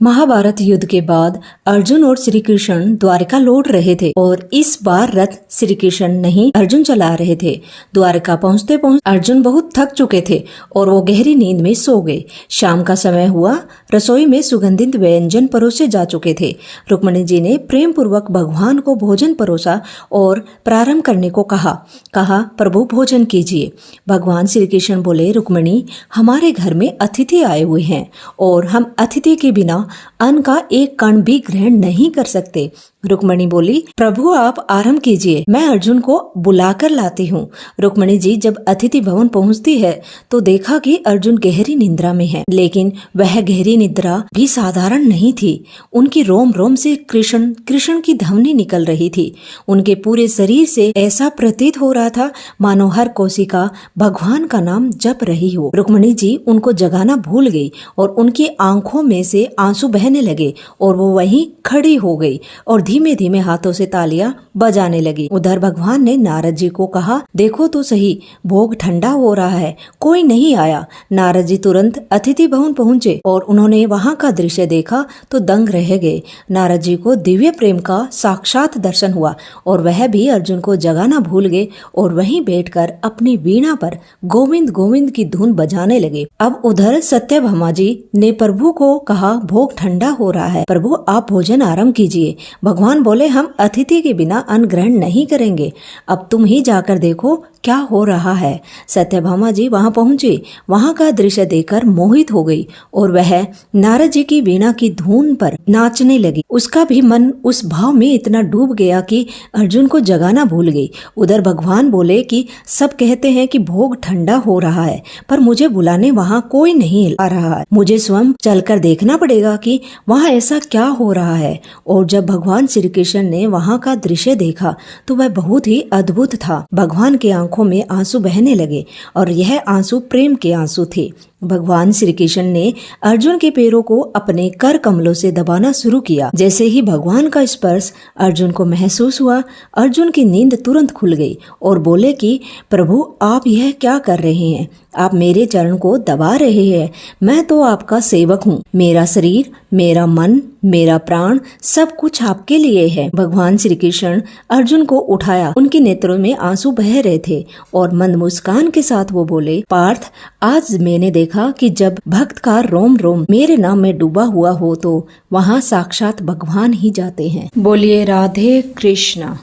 महाभारत युद्ध के बाद अर्जुन और श्री कृष्ण द्वारका लौट रहे थे और इस बार रथ श्री कृष्ण नहीं अर्जुन चला रहे थे। द्वारका पहुंचते पहुंचते अर्जुन बहुत थक चुके थे और वो गहरी नींद में सो गए। शाम का समय हुआ। रसोई में सुगंधित व्यंजन परोसे जा चुके थे। रुक्मिणी जी ने प्रेम पूर्वक भगवान को भोजन परोसा और प्रारंभ करने को कहा प्रभु भोजन कीजिए। भगवान श्री कृष्ण बोले, रुक्मिणी, हमारे घर में अतिथि आए हुए हैं और हम अतिथि के बिना अन्न का एक कण भी ग्रहण नहीं कर सकते। रुक्मिणी बोली, प्रभु आप आराम कीजिए, मैं अर्जुन को बुलाकर लाती हूँ। रुक्मिणी जी जब अतिथि भवन पहुँचती है तो देखा कि अर्जुन गहरी निद्रा में है, लेकिन वह गहरी निद्रा भी साधारण नहीं थी। उनकी रोम रोम से कृष्ण की ध्वनि निकल रही थी। उनके पूरे शरीर से ऐसा प्रतीत हो रहा था मानो हर कोशिका भगवान का नाम जप रही हो। रुक्मिणी जी उनको जगाना भूल गई और उनकी आंखों में से आंसू बहने लगे और वो वहीं खड़ी हो गई और धीमे धीमे हाथों से तालियां बजाने लगी। उधर भगवान ने नारद जी को कहा, देखो तो सही, भोग ठंडा हो रहा है, कोई नहीं आया। नारद जी तुरंत अतिथि भवन पहुंचे और उन्होंने वहां का दृश्य देखा तो दंग रह गए। नारद जी को दिव्य प्रेम का साक्षात दर्शन हुआ और वह भी अर्जुन को जगाना भूल गए और वहीं बैठकर अपनी वीणा पर गोविंद गोविंद की धुन बजाने लगे। अब उधर सत्यभामा जी ने प्रभु को कहा, भोग ठंडा हो रहा है, प्रभु आप भोजन आरंभ कीजिए। भगवान बोले, हम अतिथि के बिना अन्न ग्रहण नहीं करेंगे, अब तुम ही जाकर देखो क्या हो रहा है। सत्यभामा जी वहां पहुंची। वहां का दृश्य देखकर मोहित हो गई और वह नारद जी की वीणा की धुन पर नाचने लगी। उसका भी मन उस भाव में इतना डूब गया कि अर्जुन को जगाना भूल गई। उधर भगवान बोले कि सब कहते हैं कि भोग ठंडा हो रहा है, पर मुझे बुलाने वहां कोई नहीं आ रहा है। मुझे स्वयं चलकर देखना पड़ेगा कि वहां ऐसा क्या हो रहा है। और जब भगवान श्री कृष्ण ने वहां का दृश्य देखा तो वह बहुत ही अद्भुत था। भगवान के आंखों में आंसू बहने लगे और यह आंसू प्रेम के आंसू थे। भगवान श्री कृष्ण ने अर्जुन के पैरों को अपने कर कमलों से दबाना शुरू किया। जैसे ही भगवान का स्पर्श अर्जुन को महसूस हुआ, अर्जुन की नींद तुरंत खुल गई और बोले कि प्रभु आप यह क्या कर रहे हैं, आप मेरे चरण को दबा रहे हैं। मैं तो आपका सेवक हूँ, मेरा शरीर, मेरा मन, मेरा प्राण सब कुछ आपके लिए है। भगवान श्री कृष्ण अर्जुन को उठाया। उनके नेत्रों में आंसू बह रहे थे और मंद मुस्कान के साथ वो बोले, पार्थ, आज मैंने देखा कि जब भक्त का रोम रोम मेरे नाम में डूबा हुआ हो तो वहाँ साक्षात भगवान ही जाते हैं। बोलिए राधे कृष्णा।